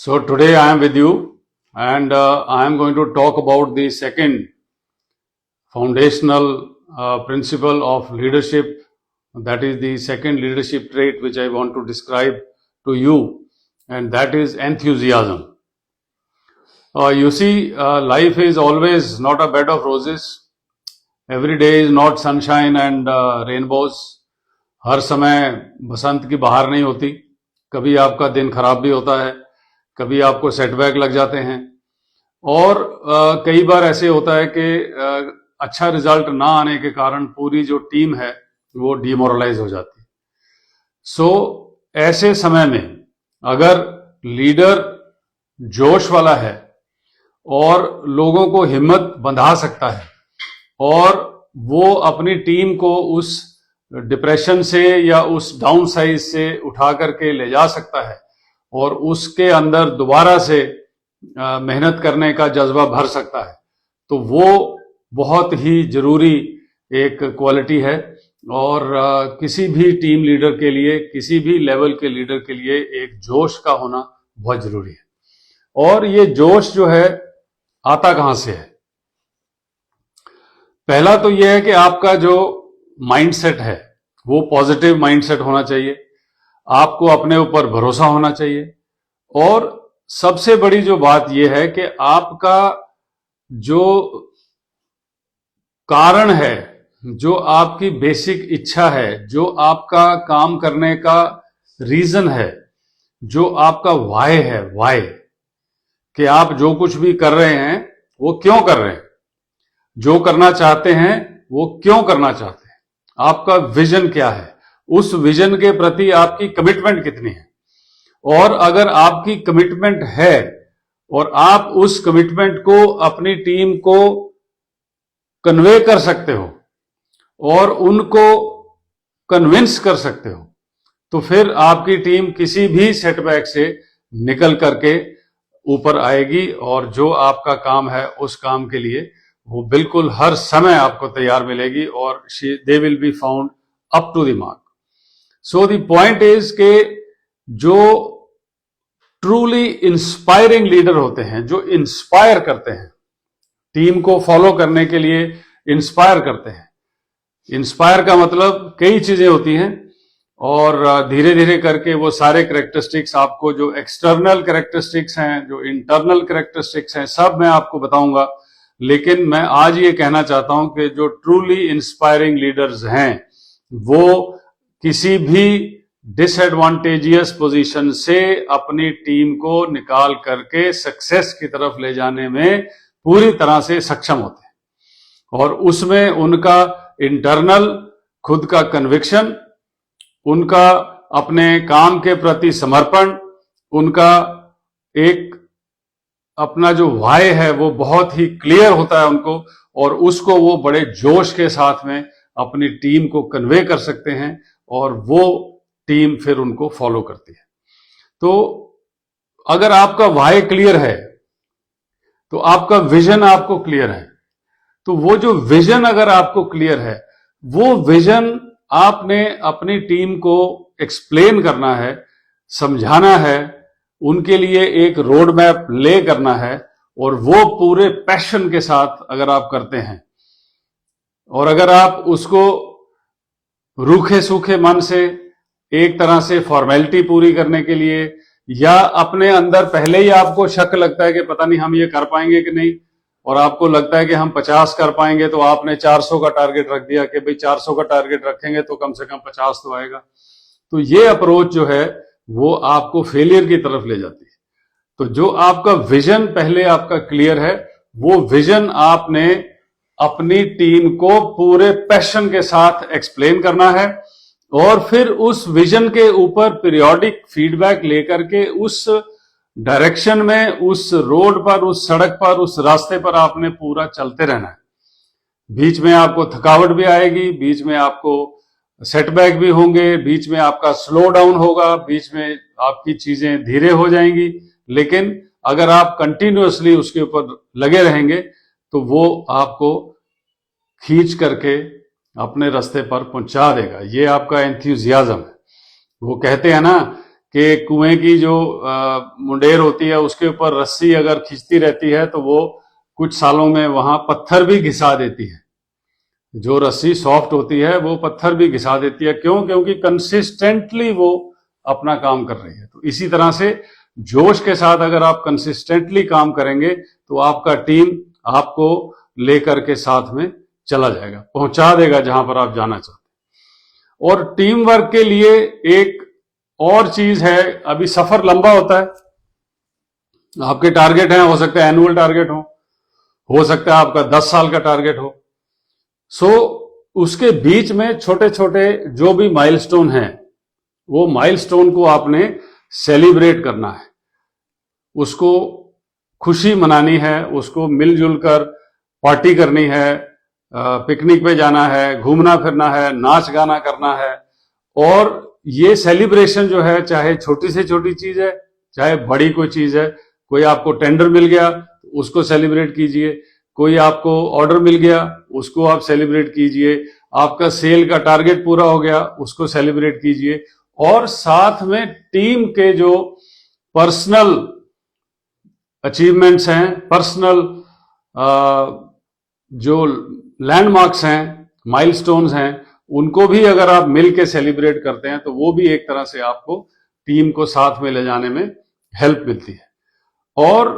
So today I am with you and I am going to talk about the second foundational principle of leadership. That is the second leadership trait which I want to describe to you, and that is enthusiasm. Life is always not a bed of roses. Every day is not sunshine and rainbows. हर समय बसंत की बहार नहीं होती. कभी आपका दिन खराब भी होता है, कभी आपको सेटबैक लग जाते हैं और कई बार ऐसे होता है कि अच्छा रिजल्ट ना आने के कारण पूरी जो टीम है वो डिमोरलाइज हो जाती है. सो ऐसे समय में अगर लीडर जोश वाला है और लोगों को हिम्मत बंधा सकता है और वो अपनी टीम को उस डिप्रेशन से या उस डाउन साइज से उठा करके ले जा सकता है और उसके अंदर दोबारा से मेहनत करने का जज्बा भर सकता है, तो वो बहुत ही जरूरी एक क्वालिटी है. और किसी भी टीम लीडर के लिए, किसी भी लेवल के लीडर के लिए एक जोश का होना बहुत जरूरी है. और ये जोश जो है आता कहां से है? पहला तो यह है कि आपका जो माइंडसेट है वो पॉजिटिव माइंडसेट होना चाहिए. आपको अपने ऊपर भरोसा होना चाहिए. और सबसे बड़ी जो बात यह है कि आपका जो कारण है, जो आपकी बेसिक इच्छा है, जो आपका काम करने का रीजन है, जो आपका वाय है, वाय कि आप जो कुछ भी कर रहे हैं वो क्यों कर रहे हैं, जो करना चाहते हैं वो क्यों करना चाहते हैं, आपका विजन क्या है, उस विजन के प्रति आपकी कमिटमेंट कितनी है. और अगर आपकी कमिटमेंट है और आप उस कमिटमेंट को अपनी टीम को कन्वे कर सकते हो और उनको कन्विंस कर सकते हो, तो फिर आपकी टीम किसी भी सेटबैक से निकल करके ऊपर आएगी और जो आपका काम है उस काम के लिए वो बिल्कुल हर समय आपको तैयार मिलेगी और they will be found up to the mark. So the point is के जो ट्रूली इंस्पायरिंग लीडर होते हैं, जो इंस्पायर करते हैं, टीम को फॉलो करने के लिए इंस्पायर करते हैं. इंस्पायर का मतलब कई चीजें होती हैं और धीरे धीरे करके वो सारे कैरेक्टरिस्टिक्स आपको, जो एक्सटर्नल कैरेक्टरिस्टिक्स हैं, जो इंटरनल कैरेक्टरिस्टिक्स हैं, सब मैं आपको बताऊंगा. लेकिन मैं आज ये कहना चाहता हूं कि जो ट्रूली इंस्पायरिंग लीडर्स हैं वो किसी भी डिसएडवांटेजियस पोजीशन से अपनी टीम को निकाल करके सक्सेस की तरफ ले जाने में पूरी तरह से सक्षम होते हैं. और उसमें उनका इंटरनल खुद का कन्विक्शन, उनका अपने काम के प्रति समर्पण, उनका एक अपना जो वाय है वो बहुत ही क्लियर होता है उनको, और उसको वो बड़े जोश के साथ में अपनी टीम को कन्वे कर सकते हैं और वो टीम फिर उनको फॉलो करती है. तो अगर आपका वाय क्लियर है तो आपका विजन आपको क्लियर है. तो वो जो विजन अगर आपको क्लियर है, वो विजन आपने अपनी टीम को एक्सप्लेन करना है, समझाना है, उनके लिए एक रोड मैप ले करना है, और वो पूरे पैशन के साथ अगर आप करते हैं और अगर आप उसको रूखे सूखे मन से एक तरह से फॉर्मेलिटी पूरी करने के लिए, या अपने अंदर पहले ही आपको शक लगता है कि पता नहीं हम ये कर पाएंगे कि नहीं, और आपको लगता है कि हम 50 कर पाएंगे, तो आपने 400 का टारगेट रख दिया कि भाई 400 का टारगेट रखेंगे तो कम से कम 50 तो आएगा. तो ये अप्रोच जो है वो आपको फेलियर की तरफ ले जाती है. तो जो आपका विजन पहले आपका क्लियर है, वो विजन आपने अपनी टीम को पूरे पैशन के साथ एक्सप्लेन करना है और फिर उस विजन के ऊपर पीरियोडिक फीडबैक लेकर के उस डायरेक्शन में, उस रोड पर, उस सड़क पर, उस रास्ते पर आपने पूरा चलते रहना है. बीच में आपको थकावट भी आएगी, बीच में आपको सेटबैक भी होंगे, बीच में आपका स्लो डाउन होगा, बीच में आपकी चीजें धीरे हो जाएंगी, लेकिन अगर आप कंटिन्यूअसली उसके ऊपर लगे रहेंगे तो वो आपको खींच करके अपने रास्ते पर पहुंचा देगा. ये आपका एंथुसियाज्म है. वो कहते हैं ना कि कुएं की जो मुंडेर होती है उसके ऊपर रस्सी अगर खींचती रहती है तो वो कुछ सालों में वहां पत्थर भी घिसा देती है। जो रस्सी सॉफ्ट होती है वो पत्थर भी घिसा देती है। क्यों? क्योंकि कंसिस्टेंटली वो अपना काम कर रही है। तो इसी तरह से जोश के साथ अगर आप कंसिस्टेंटली काम करेंगे तो आपका टीम आपको लेकर के साथ में चला जाएगा, पहुंचा देगा जहां पर आप जाना चाहते हैं। और टीम वर्क के लिए एक और चीज है, अभी सफर लंबा होता है, आपके टारगेट हैं, हो सकता है एनुअल टारगेट हो सकता है आपका 10 साल का टारगेट हो। उसके बीच में छोटे छोटे जो भी माइलस्टोन हैं वो माइलस्टोन को आपने सेलिब्रेट करना है, उसको खुशी मनानी है, उसको मिलजुल कर पार्टी करनी है, पिकनिक पे जाना है, घूमना फिरना है, नाच गाना करना है। और ये सेलिब्रेशन जो है चाहे छोटी से छोटी चीज है चाहे बड़ी कोई चीज है, कोई आपको टेंडर मिल गया उसको सेलिब्रेट कीजिए, कोई आपको ऑर्डर मिल गया उसको आप सेलिब्रेट कीजिए, आपका सेल का टारगेट पूरा हो गया उसको सेलिब्रेट कीजिए। और साथ में टीम के जो पर्सनल अचीवमेंट्स हैं, पर्सनल जो लैंडमार्क्स हैं, माइलस्टोन्स हैं, उनको भी अगर आप मिल के सेलिब्रेट करते हैं तो वो भी एक तरह से आपको टीम को साथ में ले जाने में हेल्प मिलती है। और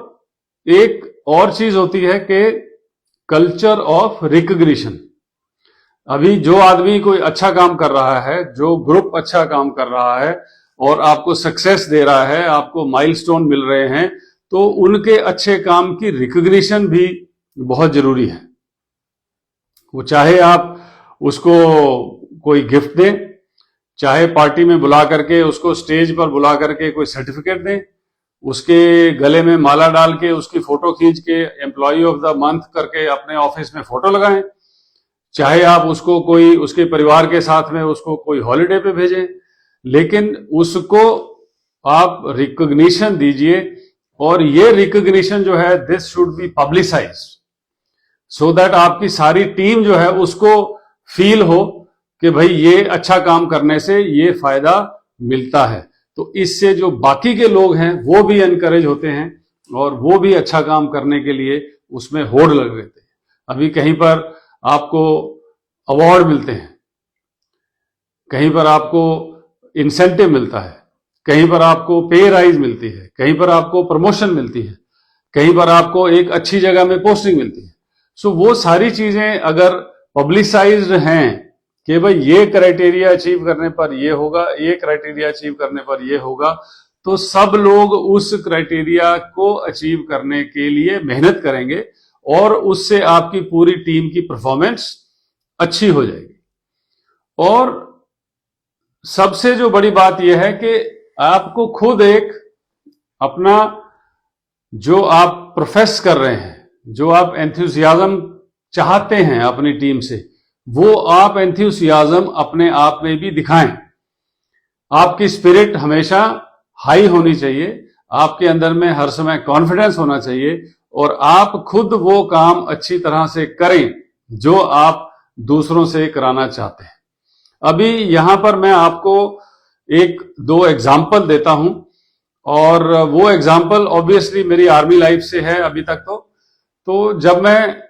एक और चीज होती है कि कल्चर ऑफ रिकग्निशन। अभी जो आदमी कोई अच्छा काम कर रहा है, जो ग्रुप अच्छा काम कर रहा है और आपको सक्सेस दे रहा है, आपको माइलस्टोन मिल रहे हैं, तो उनके अच्छे काम की रिकग्निशन भी बहुत जरूरी है। वो चाहे आप उसको कोई गिफ्ट दें, चाहे पार्टी में बुला करके उसको स्टेज पर बुला करके कोई सर्टिफिकेट दें, उसके गले में माला डाल के उसकी फोटो खींच के एम्प्लॉय ऑफ द मंथ करके अपने ऑफिस में फोटो लगाएं, चाहे आप उसको कोई उसके परिवार के साथ में उसको कोई हॉलिडे पे भेजें, लेकिन उसको आप रिकॉग्निशन दीजिए। और ये रिकॉग्निशन जो है this should be publicised so that आपकी सारी टीम जो है उसको फील हो कि भाई ये अच्छा काम करने से ये फायदा मिलता है। तो इससे जो बाकी के लोग हैं वो भी एनकरेज होते हैं और वो भी अच्छा काम करने के लिए उसमें होड़ लग लेते हैं। अभी कहीं पर आपको अवार्ड मिलते हैं, कहीं पर आपको इंसेंटिव मिलता है, कहीं पर आपको पे राइज मिलती है, कहीं पर आपको प्रमोशन मिलती है, कहीं पर आपको एक अच्छी जगह में पोस्टिंग मिलती है। सो वो सारी चीजें अगर पब्लिसाइज्ड हैं कि भाई ये क्राइटेरिया अचीव करने पर ये होगा, ये क्राइटेरिया अचीव करने पर ये होगा, तो सब लोग उस क्राइटेरिया को अचीव करने के लिए मेहनत करेंगे और उससे आपकी पूरी टीम की परफॉर्मेंस अच्छी हो जाएगी। और सबसे जो बड़ी बात यह है कि आपको खुद एक अपना जो आप प्रोफेस कर रहे हैं, जो आप एंथुसियाज्म चाहते हैं अपनी टीम से, वो आप एंथुसियाज्म अपने आप में भी दिखाएं। आपकी स्पिरिट हमेशा हाई होनी चाहिए, आपके अंदर में हर समय कॉन्फिडेंस होना चाहिए और आप खुद वो काम अच्छी तरह से करें जो आप दूसरों से कराना चाहते हैं। अभी यहां पर मैं आपको एक दो एग्जाम्पल देता हूं और वो एग्जाम्पल ऑब्वियसली मेरी आर्मी लाइफ से है अभी तक। तो जब मैं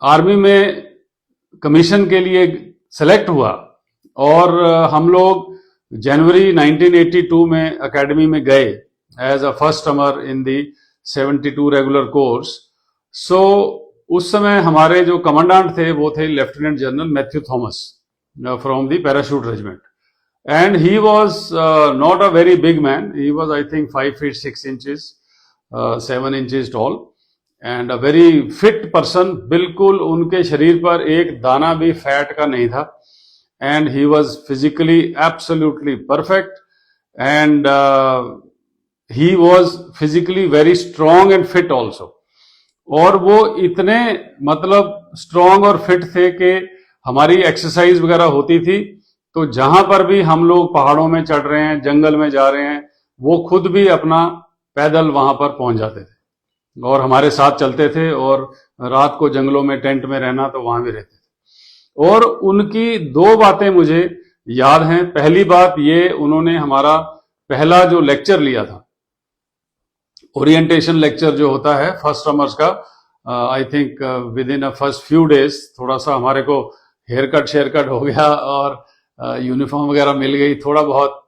आर्मी में कमीशन के लिए सेलेक्ट हुआ और हम लोग जनवरी 1982 में एकेडमी में गए as a first summer in the 72 regular course. So उस समय हमारे जो कमांडेंट थे वो थे lieutenant general Matthew Thomas from the parachute regiment, and he was not a very big man, he was I think 5 feet 6 inches 7 inches tall and a very fit person. बिल्कुल उनके शरीर पर एक दाना भी फैट का नहीं था and he was physically absolutely perfect and he was physically very strong and fit also. और वो इतने मतलब स्ट्रॉन्ग और फिट थे कि हमारी एक्सरसाइज वगैरह होती थी तो जहां पर भी हम लोग पहाड़ों में चढ़ रहे हैं, जंगल में जा रहे हैं, वो खुद भी अपना पैदल वहां पर पहुंच जाते थे और हमारे साथ चलते थे और रात को जंगलों में टेंट में रहना तो वहां भी रहते थे। और उनकी दो बातें मुझे याद हैं। पहली बात ये, उन्होंने हमारा पहला जो लेक्चर लिया था, ओरिएंटेशन लेक्चर जो होता है फर्स्ट टर्मर्स का, I think with in a first few days थोड़ा सा हमारे को हेयर कट शेयर कट हो गया और यूनिफॉर्म वगैरह मिल गई, थोड़ा बहुत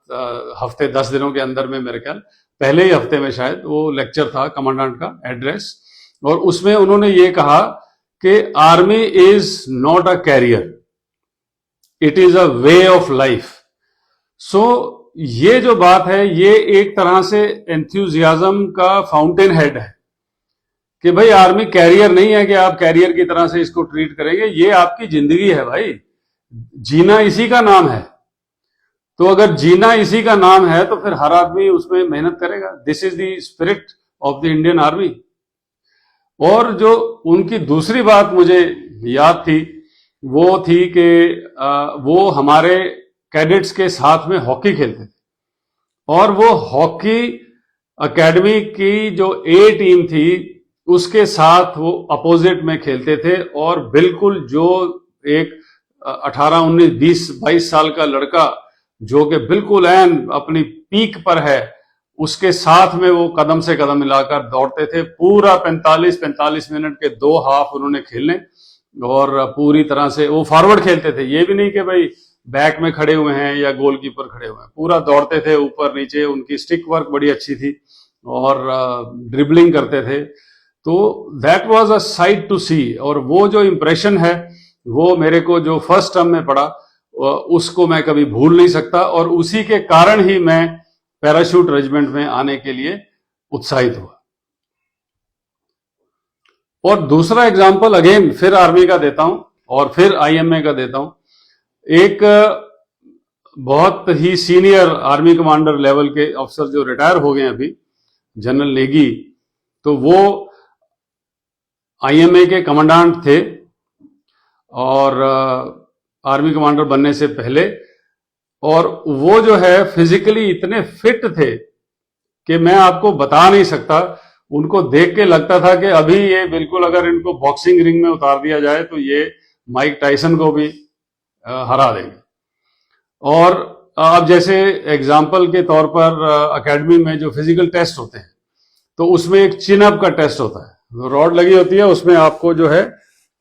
हफ्ते 10 दिनों के अंदर में, मेरे ख्याल पहले ही हफ्ते में शायद वो लेक्चर था कमांडेंट का एड्रेस। और उसमें उन्होंने ये कहा कि army is not a career, it is a way of life. So ये जो बात है ये एक तरह से एंथुजियाज्म का फाउंटेन हेड है कि भाई आर्मी कैरियर नहीं है कि आप कैरियर की तरह से इसको ट्रीट करेंगे, ये आपकी जिंदगी है भाई, जीना इसी का नाम है। तो अगर जीना इसी का नाम है तो फिर हर आदमी उसमें मेहनत करेगा। This is the spirit of the Indian army. और जो उनकी दूसरी बात मुझे याद थी वो थी कि वो हमारे कैडेट्स के साथ में हॉकी खेलते थे, और वो हॉकी एकेडमी की जो ए टीम थी उसके साथ वो अपोजिट में खेलते थे। और बिल्कुल जो एक 18, 19, 20, 22 साल का लड़का जो कि बिल्कुल एन अपनी पीक पर है, उसके साथ में वो कदम से कदम मिलाकर दौड़ते थे। पूरा 45 मिनट के 2 हाफ उन्होंने खेलने, और पूरी तरह से वो फॉरवर्ड खेलते थे। ये भी नहीं कि भाई बैक में खड़े हुए हैं या गोलकीपर खड़े हुए हैं, पूरा दौड़ते थे ऊपर नीचे। उनकी स्टिक वर्क बड़ी अच्छी थी और ड्रिबलिंग करते थे। तो that was a sight to see. और वो जो इंप्रेशन है वो मेरे को जो फर्स्ट टर्म में पड़ा उसको मैं कभी भूल नहीं सकता, और उसी के कारण ही मैं पैराशूट रेजिमेंट में आने के लिए उत्साहित हुआ। और दूसरा एग्जांपल अगेन फिर आर्मी का देता हूं और फिर आईएमए का देता हूं। एक बहुत ही सीनियर आर्मी कमांडर लेवल के अफसर जो रिटायर हो गए अभी, जनरल नेगी, तो वो आईएमए के कमांडेंट थे और आर्मी कमांडर बनने से पहले। और वो जो है फिजिकली इतने फिट थे कि मैं आपको बता नहीं सकता। उनको देख के लगता था कि अभी ये बिल्कुल, अगर इनको बॉक्सिंग रिंग में उतार दिया जाए तो ये माइक टाइसन को भी हरा देंगे। और अब जैसे एग्जाम्पल के तौर पर एकेडमी में जो फिजिकल टेस्ट होते हैं तो उसमें एक चिन अप का टेस्ट होता है, रॉड लगी होती है, उसमें आपको जो है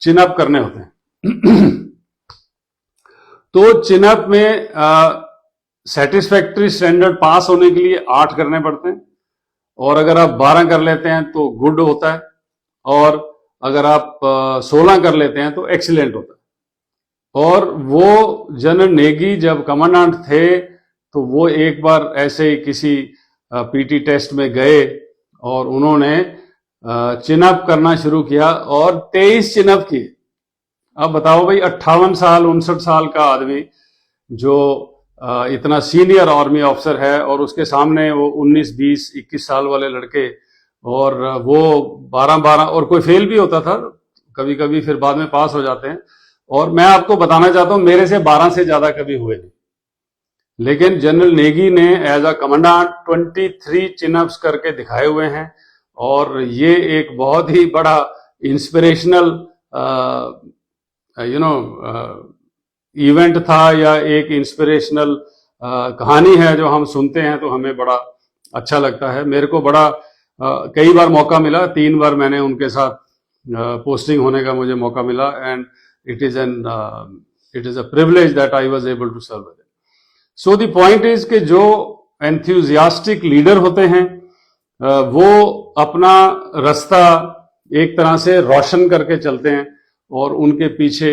चिन अप करने होते हैं। तो चिन अप में सेटिस्फैक्ट्री स्टैंडर्ड पास होने के लिए 8 करने पड़ते हैं, और अगर आप 12 कर लेते हैं तो गुड होता है, और अगर आप 16 कर लेते हैं तो एक्सीलेंट होता है। और वो जनरल नेगी जब कमांडेंट थे तो वो एक बार ऐसे ही किसी पीटी टेस्ट में गए और उन्होंने चिनअप करना शुरू किया और 23 चिनअप किए। अब बताओ भाई, 58 साल 59 साल का आदमी जो इतना सीनियर आर्मी ऑफिसर है, और उसके सामने वो 19, 20, 21 साल वाले लड़के, और वो 12, और कोई फेल भी होता था कभी कभी, फिर बाद में पास हो जाते हैं। और मैं आपको बताना चाहता हूं मेरे से 12 से ज्यादा कभी हुए नहीं, लेकिन जनरल नेगी ने एज अ कमांडेंट 23 चिनअप्स करके दिखाए हुए हैं। और ये एक बहुत ही बड़ा इंस्पिरेशनल इवेंट था, या एक इंस्पिरेशनल कहानी है जो हम सुनते हैं तो हमें बड़ा अच्छा लगता है। मेरे को बड़ा कई बार मौका मिला, 3 बार मैंने उनके साथ पोस्टिंग होने का मुझे मौका मिला, and it is a privilege that I was able to serve with it. So the point is कि जो enthusiastic leader होते हैं वो अपना रास्ता एक तरह से रोशन करके चलते हैं, और उनके पीछे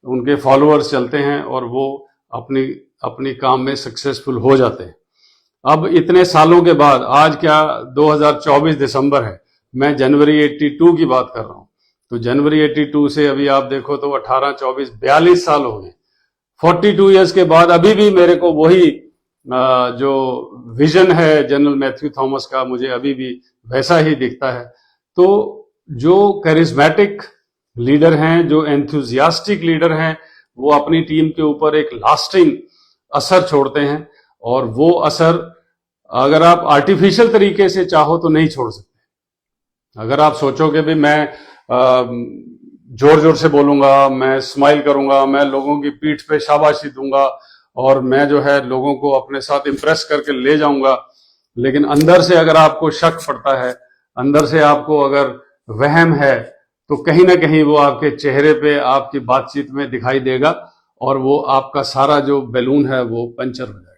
उनके फॉलोअर्स चलते हैं, और वो अपनी काम में सक्सेसफुल हो जाते हैं। अब इतने सालों के बाद, आज क्या 2024 दिसंबर है, मैं जनवरी 82 की बात कर रहा हूं। तो जनवरी 82 से अभी आप देखो तो 18, 24, 42 साल हो गए। 42 इयर्स के बाद अभी भी मेरे को वही जो विजन है जनरल मैथ्यू थॉमस का, मुझे अभी भी वैसा ही दिखता है। तो जो कैरिज्मेटिक लीडर हैं, जो एंथुजियास्टिक लीडर हैं, वो अपनी टीम के ऊपर एक लास्टिंग असर छोड़ते हैं, और वो असर अगर आप आर्टिफिशियल तरीके से चाहो तो नहीं छोड़ सकते। अगर आप सोचोगे भी मैं जोर जोर से बोलूंगा, मैं स्माइल करूंगा, मैं लोगों की पीठ पे शाबाशी दूंगा, और मैं जो है लोगों को अपने साथ इंप्रेस करके ले जाऊंगा, लेकिन अंदर से अगर आपको शक पड़ता है, अंदर से आपको अगर वहम है, तो कहीं ना कहीं वो आपके चेहरे पे, आपकी बातचीत में दिखाई देगा और वो आपका सारा जो बैलून है वो पंचर हो जाएगा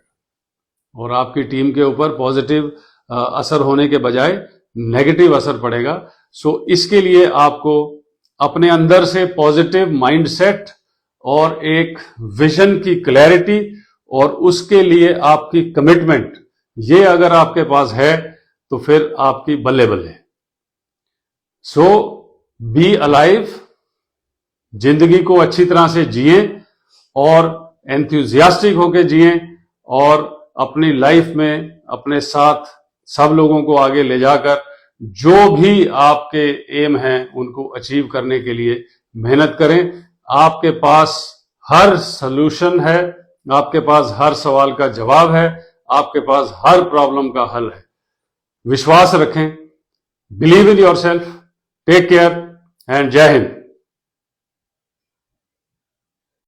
और आपकी टीम के ऊपर पॉजिटिव असर होने के बजाय नेगेटिव असर पड़ेगा। सो इसके लिए आपको अपने अंदर से पॉजिटिव माइंडसेट और एक विजन की क्लैरिटी और उसके लिए आपकी कमिटमेंट, ये अगर आपके पास है तो फिर आपकी बल्ले बल्ले। सो बी अलाइव, जिंदगी को अच्छी तरह से जिए और एंथुजियास्टिक होके जिए और अपनी लाइफ में अपने साथ सब लोगों को आगे ले जाकर जो भी आपके एम हैं उनको अचीव करने के लिए मेहनत करें। आपके पास हर सलूशन है, आपके पास हर सवाल का जवाब है, आपके पास हर प्रॉब्लम का हल है। विश्वास रखें, believe in yourself, take care and जय हिंद।